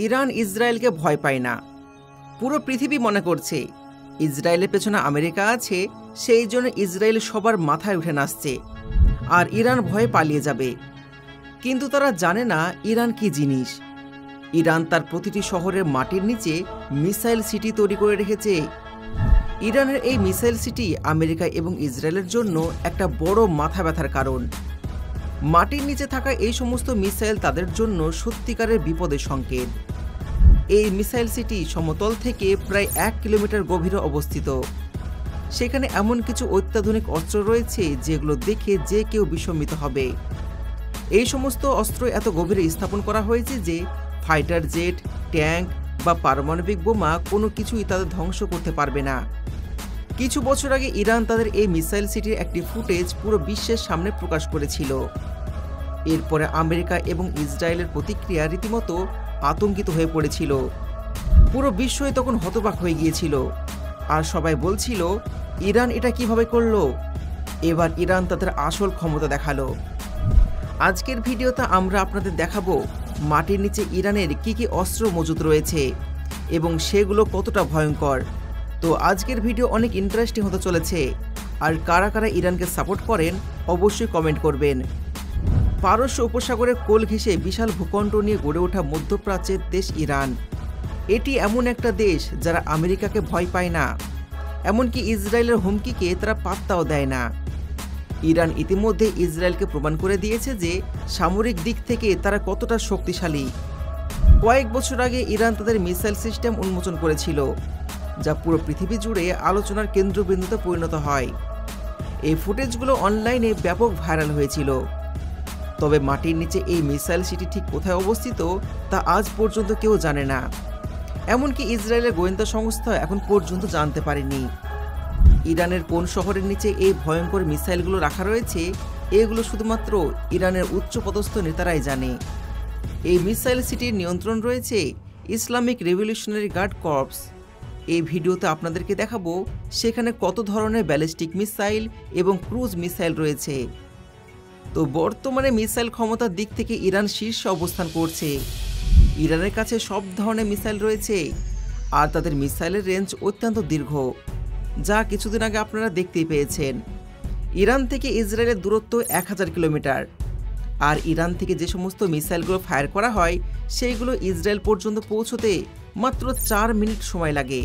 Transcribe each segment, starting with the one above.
Iran ইসরায়েলকে ভয় পায় না। পুরো পৃথিবী মনে করছে ইসরায়েলের পেছনে আমেরিকা আছে, সেই জন্য ইসরায়েল সবার মাথায় উঠে নাচছে আর ইরান ভয়ে পালিয়ে যাবে। কিন্তু তারা জানে না ইরান কি জিনিস। ইরান তার প্রতিটি শহরের মাটির নিচে মিসাইল সিটি তৈরি করে রেখেছে। ইরানের এই মিসাইল সিটি আমেরিকা এবং ইসরায়েলের জন্য একটা বড় মাথা ব্যথার কারণ। মাটির নিচে থাকা এই সমস্ত মিসাইল তাদের জন্য সত্যিকারের বিপদের সংকেত। এই মিসাইল সিটি সমতল থেকে প্রায় 1 কিলোমিটার গভীরে অবস্থিত। সেখানে এমন কিছু অত্যাধুনিক অস্ত্র রয়েছে যেগুলো দেখে যে কেউ বিস্মিত হবে। এই সমস্ত অস্ত্র এত গভীরে স্থাপন করা হয়েছে যে ফাইটার জেট, ট্যাঙ্ক বা পারমাণবিক বোমা কোনো কিছুই তাদের ধ্বংস করতে পারবে না। কিছু বছর আগে ইরান তাদের এই মিসাইল সিটির একটি ফুটেজ পুরো বিশ্বের সামনে প্রকাশ করেছিল। এরপরে আমেরিকা এবং ইসরায়েলের প্রতিক্রিয়া রীতিমতো আতঙ্কিত হয়ে পড়েছিল। পুরো বিশ্বই তখন হতবাক হয়ে গিয়েছিল আর সবাই বলছিল ইরান এটা কিভাবে করলো। এবার ইরান তাদের আসল ক্ষমতা দেখালো। আজকের ভিডিওতে আমরা আপনাদের দেখাবো মাটির নিচে ইরানের কি কি অস্ত্র মজুদ রয়েছে এবং সেগুলো কতটা ভয়ঙ্কর। তো আজকের ভিডিও অনেক ইন্টারেস্টিং হতে চলেছে। আর কারা কারা ইরানকে সাপোর্ট করেন অবশ্যই কমেন্ট করবেন। পারস্য উপসাগরের কোল ঘেঁষে বিশাল ভূখণ্ড নিয়ে গড়ে ওঠা মধ্যপ্রাচ্যের দেশ ইরান। এটি এমন একটা দেশ যারা আমেরিকাকে ভয় পায় না, এমনকি ইসরায়েলের হুমকিকে তারা পাত্তাও দেয় না। ইরান ইতিমধ্যে ইসরায়েলকে প্রমাণ করে দিয়েছে যে সামরিক দিক থেকে তারা কতটা শক্তিশালী। কয়েক বছর আগে ইরান তাদের মিসাইল সিস্টেম উন্মোচন করেছিল, যা পুরো পৃথিবী জুড়ে আলোচনার কেন্দ্রবিন্দুতে পরিণত হয়। এই ফুটেজগুলো অনলাইনে ব্যাপক ভাইরাল হয়েছিল। তবে মাটির নিচে এই মিসাইল সিটি ঠিক কোথায় অবস্থিত তা আজ পর্যন্ত কেউ জানে না। এমনকি ইসরায়েলের গোয়েন্দা সংস্থা এখন পর্যন্ত জানতে পারেনি ইরানের কোন শহরের নিচে এই ভয়ঙ্কর মিসাইলগুলো রাখা রয়েছে। এগুলো শুধুমাত্র ইরানের উচ্চপদস্থ নেতারাই জানে। এই মিসাইল সিটির নিয়ন্ত্রণ রয়েছে ইসলামিক রেভলিউশনারি গার্ড কর্পস। এই ভিডিওতে আপনাদেরকে দেখাবো সেখানে কত ধরনের ব্যালিস্টিক মিসাইল এবং ক্রুজ মিসাইল রয়েছে। তো বর্তমানে মিসাইল ক্ষমতার দিক থেকে ইরান শীর্ষে অবস্থান করছে। ইরানের কাছে সব ধরনের মিসাইল রয়েছে আর তাদের মিসাইলের রেঞ্জ অত্যন্ত দীর্ঘ, যা কিছুদিন আগে আপনারা দেখতেই পেয়েছেন। ইরান থেকে ইসরায়েলের দূরত্ব 1000 কিলোমিটার। আর ইরান থেকে যে সমস্ত মিসাইলগুলো ফায়ার করা হয় সেইগুলো ইসরায়েল পর্যন্ত পৌঁছতে মাত্র 4 মিনিট সময় লাগে।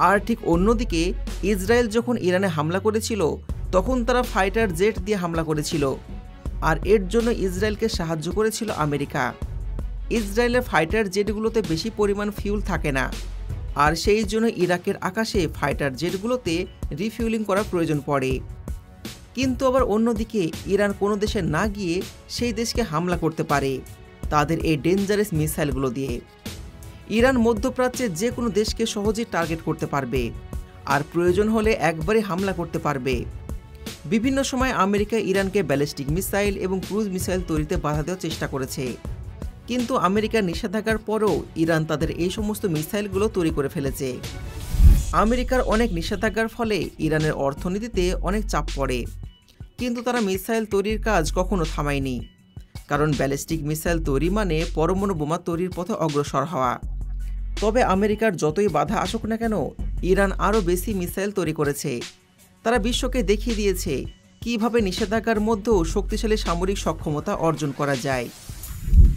আর ঠিক অন্যদিকে ইসরায়েল যখন ইরানে হামলা করেছিল তখন তারা ফাইটার জেট দিয়ে হামলা করেছিল, আর এর জন্য ইসরায়েলকে সাহায্য করেছিল আমেরিকা। ইসরায়েলের ফাইটার জেটগুলোতে বেশি পরিমাণ ফিউল থাকে না, আর সেই জন্য ইরাকের আকাশে ফাইটার জেটগুলোতে রিফিউলিং করার প্রয়োজন পড়ে। কিন্তু আবার অন্যদিকে ইরান কোনো দেশে না গিয়ে সেই দেশকে হামলা করতে পারে তাদের এই ডেঞ্জারাস মিসাইলগুলো দিয়ে। ইরান মধ্যপ্রাচ্যে যে কোনো দেশকে সহজেই টার্গেট করতে পারবে আর প্রয়োজন হলে একবারে হামলা করতে পারবে। বিভিন্ন সময় আমেরিকা ইরানকে ব্যালিস্টিক মিসাইল এবং ক্রুজ মিসাইল তৈরিতে বাধা দেওয়ার চেষ্টা করেছে, কিন্তু আমেরিকার নিষেধাজ্ঞার পরও ইরান তাদের এই সমস্ত মিসাইলগুলো তৈরি করে ফেলেছে। আমেরিকার অনেক নিষেধাজ্ঞার ফলে ইরানের অর্থনীতিতে অনেক চাপ পড়ে, কিন্তু তারা মিসাইল তৈরির কাজ কখনো থামায়নি। কারণ ব্যালিস্টিক মিসাইল তৈরি মানে পরমাণু বোমা তৈরির পথে অগ্রসর হওয়া। তবে আমেরিকার যতই বাধা আসুক না কেন, ইরান আরও বেশি মিসাইল তৈরি করেছে। তারা বিশ্বকে দেখিয়ে দিয়েছে কিভাবে নিষেধাজ্ঞার মধ্যেও শক্তিশালী সামরিক সক্ষমতা অর্জন করা যায়।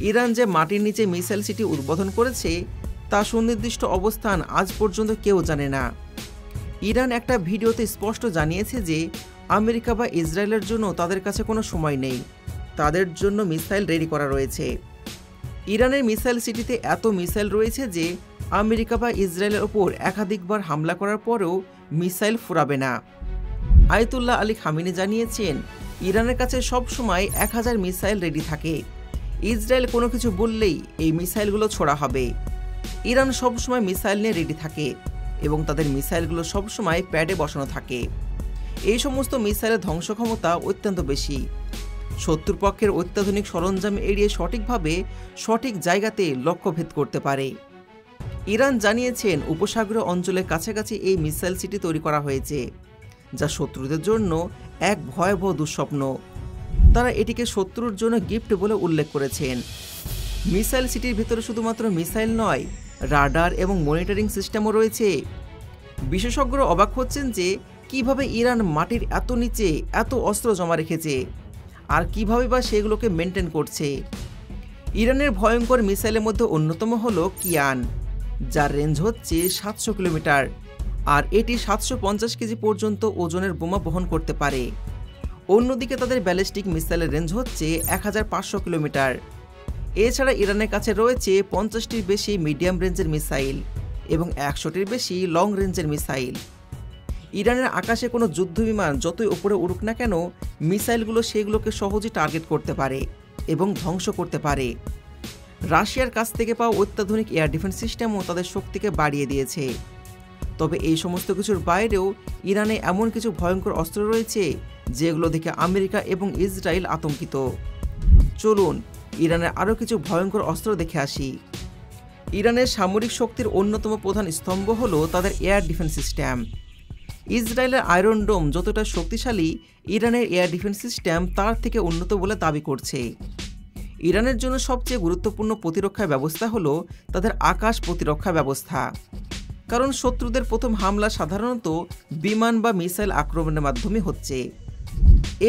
ইরান যে মাটির নিচে মিসাইল সিটি উদ্বোধন করেছে তা সুনির্দিষ্ট অবস্থান আজ পর্যন্ত কেউ জানে না। ইরান একটা ভিডিওতে স্পষ্ট জানিয়েছে যে আমেরিকা বা ইসরায়েলের জন্য তাদের কাছে কোনো সময় নেই, তাদের জন্য মিসাইল রেডি করা রয়েছে। ইরানের মিসাইল সিটিতে এত মিসাইল রয়েছে যে আমেরিকা বা ইসরায়েলের ওপর একাধিকবার হামলা করার পরেও মিসাইল ফুরাবে না। আয়াতুল্লাহ আলী খামেনি জানিয়েছেন ইরানের কাছে সব সময় 1000 মিসাইল রেডি থাকে। ইসরায়েল কোনো কিছু বললেই এই মিসাইলগুলো ছোড়া হবে। ইরান সবসময় মিসাইল নিয়ে রেডি থাকে এবং তাদের মিসাইলগুলো সবসময় প্যাডে বসানো থাকে। এই সমস্ত মিসাইলের ধ্বংস ক্ষমতা অত্যন্ত বেশি। শত্রুপক্ষের অত্যাধুনিক সরঞ্জাম এড়িয়ে সঠিকভাবে সঠিক জায়গাতে লক্ষ্যভেদ করতে পারে। ইরান জানিয়েছেন উপসাগরীয় অঞ্চলের কাছাকাছি এই মিসাইল সিটি তৈরি করা হয়েছে, যা শত্রুদের জন্য এক ভয়াবহ দুঃস্বপ্ন। তারা এটিকে শত্রুর জন্য গিফট বলে উল্লেখ করেছেন। মিসাইল সিটির ভেতরে শুধুমাত্র মিসাইল নয়, রাডার এবং মনিটরিং সিস্টেমও রয়েছে। বিশেষজ্ঞরা অবাক হচ্ছেন যে কিভাবে ইরান মাটির এত নিচে এত অস্ত্র জমা রেখেছে, আর কিভাবে বা সেগুলোকে মেনটেন করছে। ইরানের ভয়ঙ্কর মিসাইলের মধ্যে অন্যতম হলো কিয়ান, যার রেঞ্জ হচ্ছে 700 কিলোমিটার, আর এটি 750 কেজি পর্যন্ত ওজনের বোমা বহন করতে পারে। অন্যদিকে তাদের ব্যালিস্টিক মিসাইলের রেঞ্জ হচ্ছে 1500 কিলোমিটার। এছাড়া ইরানের কাছে রয়েছে 50টির বেশি মিডিয়াম রেঞ্জের মিসাইল এবং 100টির বেশি লং রেঞ্জের মিসাইল। ইরানের আকাশে কোনো যুদ্ধবিমান যতই উপরে উড়ুক না কেন, মিসাইলগুলো সেগুলোকে সহজেই টার্গেট করতে পারে এবং ধ্বংস করতে পারে। রাশিয়ার কাছ থেকে পাওয়া অত্যাধুনিক এয়ার ডিফেন্স সিস্টেমও তাদের শক্তিকে বাড়িয়ে দিয়েছে। তবে এই সমস্ত কিছুর বাইরেও ইরানে এমন কিছু ভয়ঙ্কর অস্ত্র রয়েছে যেগুলো দেখে আমেরিকা এবং ইসরায়েল আতঙ্কিত। চলুন ইরানের আরও কিছু ভয়ঙ্কর অস্ত্র দেখে আসি। ইরানের সামরিক শক্তির অন্যতম প্রধান স্তম্ভ হল তাদের এয়ার ডিফেন্স সিস্টেম। ইসরায়েলের আয়রন ডোম যতটা শক্তিশালী, ইরানের এয়ার ডিফেন্স সিস্টেম তার থেকে উন্নত বলে দাবি করছে। ইরানের জন্য সবচেয়ে গুরুত্বপূর্ণ প্রতিরক্ষা ব্যবস্থা হলো তাদের আকাশ প্রতিরক্ষা ব্যবস্থা, কারণ শত্রুদের প্রথম হামলা সাধারণত বিমান বা মিসাইল আক্রমণের মাধ্যমে হচ্ছে।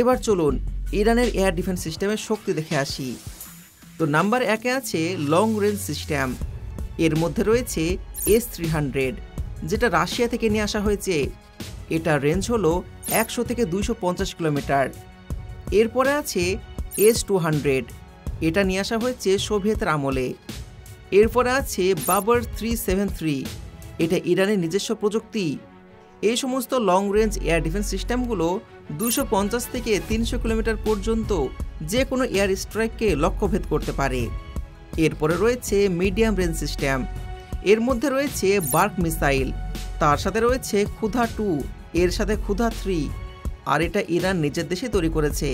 এবার চলুন ইরানের এয়ার ডিফেন্স সিস্টেমের শক্তি দেখে আসি। তো নাম্বার 1-এ আছে লং রেঞ্জ সিস্টেম। এর মধ্যে রয়েছে S-300, যেটা রাশিয়া থেকে নিয়ে আসা হয়েছে। এটার রেঞ্জ হলো 100 থেকে 250 কিলোমিটার। এরপরে আছে S-200, এটা নিয়ে আসা হয়েছে সোভিয়েতের আমলে। এরপরে আছে বাবর 373, এটা ইরানের নিজস্ব প্রযুক্তি। এই সমস্ত লং রেঞ্জ এয়ার ডিফেন্স সিস্টেমগুলো 250 থেকে 300 কিলোমিটার পর্যন্ত যে কোনো এয়ার স্ট্রাইককে লক্ষ্যভেদ করতে পারে। এরপরে রয়েছে মিডিয়াম রেঞ্জ সিস্টেম। এর মধ্যে রয়েছে বার্ক মিসাইল, তার সাথে রয়েছে ক্ষুধা 2, এর সাথে ক্ষুধা 3, আর এটা ইরান নিজের দেশে তৈরি করেছে।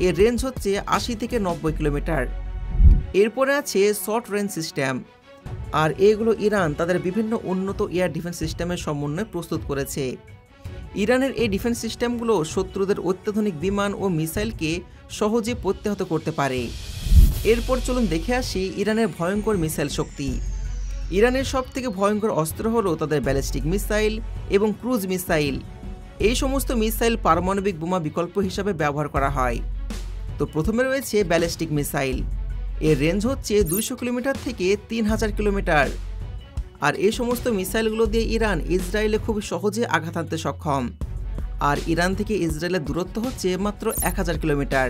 এর রেঞ্জ হচ্ছে 80 থেকে 90 কিলোমিটার। এরপরে আছে শর্ট রেঞ্জ সিস্টেম, আর এগুলো ইরান তাদের বিভিন্ন উন্নত এয়ার ডিফেন্স সিস্টেমের সমন্বয়ে প্রস্তুত করেছে। ইরানের এই ডিফেন্স সিস্টেমগুলো শত্রুদের অত্যাধুনিক বিমান ও মিসাইলকে সহজে প্রতিহত করতে পারে। এরপর চলুন দেখে আসি ইরানের ভয়ঙ্কর মিসাইল শক্তি। ইরানের সবথেকে ভয়ঙ্কর অস্ত্র হলো তাদের ব্যালিস্টিক মিসাইল এবং ক্রুজ মিসাইল। এই সমস্ত মিসাইল পারমাণবিক বোমা বিকল্প হিসাবে ব্যবহার করা হয়। তো প্রথমে রয়েছে ব্যালিস্টিক মিসাইল। এর রেঞ্জ হচ্ছে 200 কিলোমিটার থেকে 3000 কিলোমিটার। আর এই সমস্ত মিসাইলগুলো দিয়ে ইরান ইসরায়েলে খুব সহজে আঘাত হানতে সক্ষম। আর ইরান থেকে ইসরায়েলের দূরত্ব হচ্ছে মাত্র 1000 কিলোমিটার।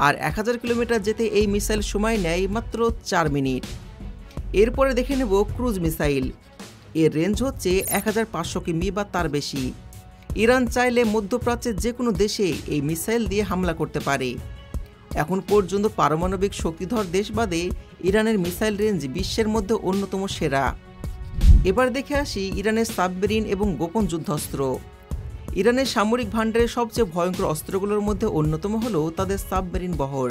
আর 1000 কিলোমিটার যেতে এই মিসাইল সময় নেয় মাত্র 4 মিনিট। এরপরে দেখে নেব ক্রুজ মিসাইল। এর রেঞ্জ হচ্ছে 1500 কিমি বা তার বেশি। ইরান চাইলে মধ্যপ্রাচ্যের যে কোনো দেশে এই মিসাইল দিয়ে হামলা করতে পারে। এখন পর্যন্ত পারমাণবিক শক্তিধর দেশ বাদে ইরানের মিসাইল রেঞ্জ বিশ্বের মধ্যে অন্যতম সেরা। এবার দেখে আসি ইরানের সাবমেরিন এবং গোপন যুদ্ধাস্ত্র। ইরানের সামরিক ভাণ্ডারের সবচেয়ে ভয়ঙ্কর অস্ত্রগুলোর মধ্যে অন্যতম হলো তাদের সাবমেরিন বহর।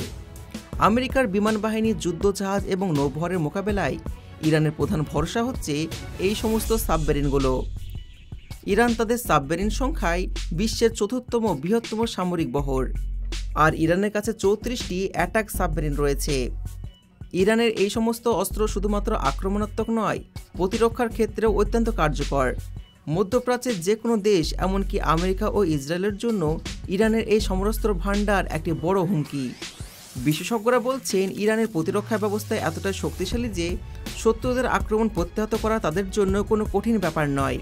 আমেরিকার বিমান বাহিনী, যুদ্ধজাহাজ এবং নৌবহরের মোকাবেলায় ইরানের প্রধান ভরসা হচ্ছে এই সমস্ত সাবমেরিনগুলো। ইরান তাদের সাবমেরিন সংখ্যায় বিশ্বের 4র্থ বৃহত্তম সামরিক বহর। আর ইরানের কাছে 34টি অ্যাটাক সাবমেরিন রয়েছে। ইরানের এই সমস্ত অস্ত্র শুধুমাত্র আক্রমণাত্মক নয়, প্রতিরক্ষার ক্ষেত্রেও অত্যন্ত কার্যকর। মধ্যপ্রাচ্যের যে কোনো দেশ, এমনকি আমেরিকা ও ইসরায়েলের জন্য ইরানের এই সমরাস্ত্র ভাণ্ডার একটি বড় হুমকি। বিশেষজ্ঞরা বলছেন ইরানের প্রতিরক্ষা ব্যবস্থা এতটাই শক্তিশালী যে শত্রুদের আক্রমণ প্রতিহত করা তাদের জন্য কোনো কঠিন ব্যাপার নয়।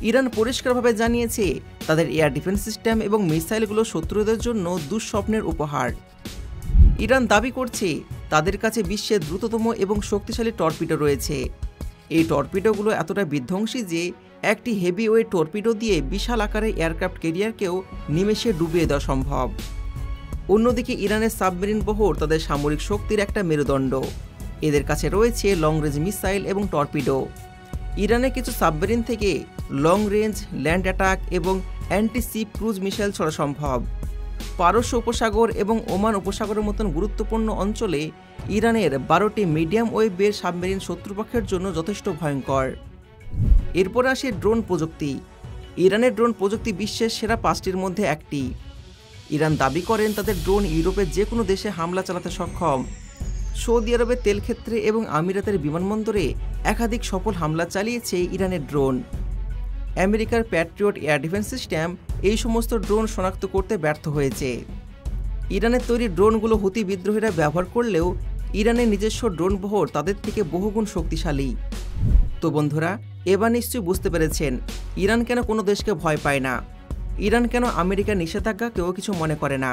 ইরান পরিষ্কারভাবে জানিয়েছে তাদের এয়ার ডিফেন্স সিস্টেম এবং মিসাইলগুলো শত্রুদের জন্য দুঃস্বপ্নের উপহার। ইরান দাবি করছে তাদের কাছে বিশ্বের দ্রুততম এবং শক্তিশালী টর্পিডো রয়েছে। এই টর্পিডোগুলো এতটা বিধ্বংসী যে একটি হেভিওয়েট টর্পিডো দিয়ে বিশাল আকারের এয়ারক্রাফট ক্যারিয়ারকেও নিমেষে ডুবিয়ে দেওয়া সম্ভব। অন্যদিকে ইরানের সাবমেরিন বহর তাদের সামরিক শক্তির একটা মেরুদণ্ড। এদের কাছে রয়েছে লং রেঞ্জ মিসাইল এবং টর্পিডো। ইরানের কিছু সাবমেরিন থেকে লং রেঞ্জ, ল্যান্ড অ্যাটাক এবং অ্যান্টি শিপ ক্রুজ মিসাইল ছড়া সম্ভব। পারস্য উপসাগর এবং ওমান উপসাগরের মতন গুরুত্বপূর্ণ অঞ্চলে ইরানের 12টি মিডিয়াম ওয়েভের সাবমেরিন শত্রুপক্ষের জন্য যথেষ্ট ভয়ঙ্কর। এরপর আসে ড্রোন প্রযুক্তি। ইরানের ড্রোন প্রযুক্তি বিশ্বের সেরা 5টির মধ্যে একটি। ইরান দাবি করেন তাদের ড্রোন ইউরোপের যে কোনো দেশে হামলা চালাতে সক্ষম। সৌদি আরবের তেল ক্ষেত্রে এবং আমিরাতের বিমানবন্দরে একাধিক সফল হামলা চালিয়েছে ইরানের ড্রোন। আমেরিকার প্যাট্রিয়ট এয়ার ডিফেন্স সিস্টেম এই সমস্ত ড্রোন শনাক্ত করতে ব্যর্থ হয়েছে। ইরানের তৈরি ড্রোনগুলো হুতি বিদ্রোহীরা ব্যবহার করলেও ইরানের নিজস্ব ড্রোন বহর তাদের থেকে বহুগুণ শক্তিশালী। তো বন্ধুরা, এবার নিশ্চয়ই বুঝতে পেরেছেন ইরান কেন কোনো দেশকে ভয় পায় না, ইরান কেন আমেরিকার নিষেধাজ্ঞাকেও কিছু মনে করে না।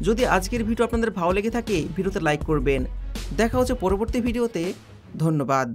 যদি আজকের ভিডিও আপনাদের ভালো লেগে থাকে ভিডিওতে লাইক করবেন। দেখা হচ্ছে পরবর্তী ভিডিওতে। ধন্যবাদ।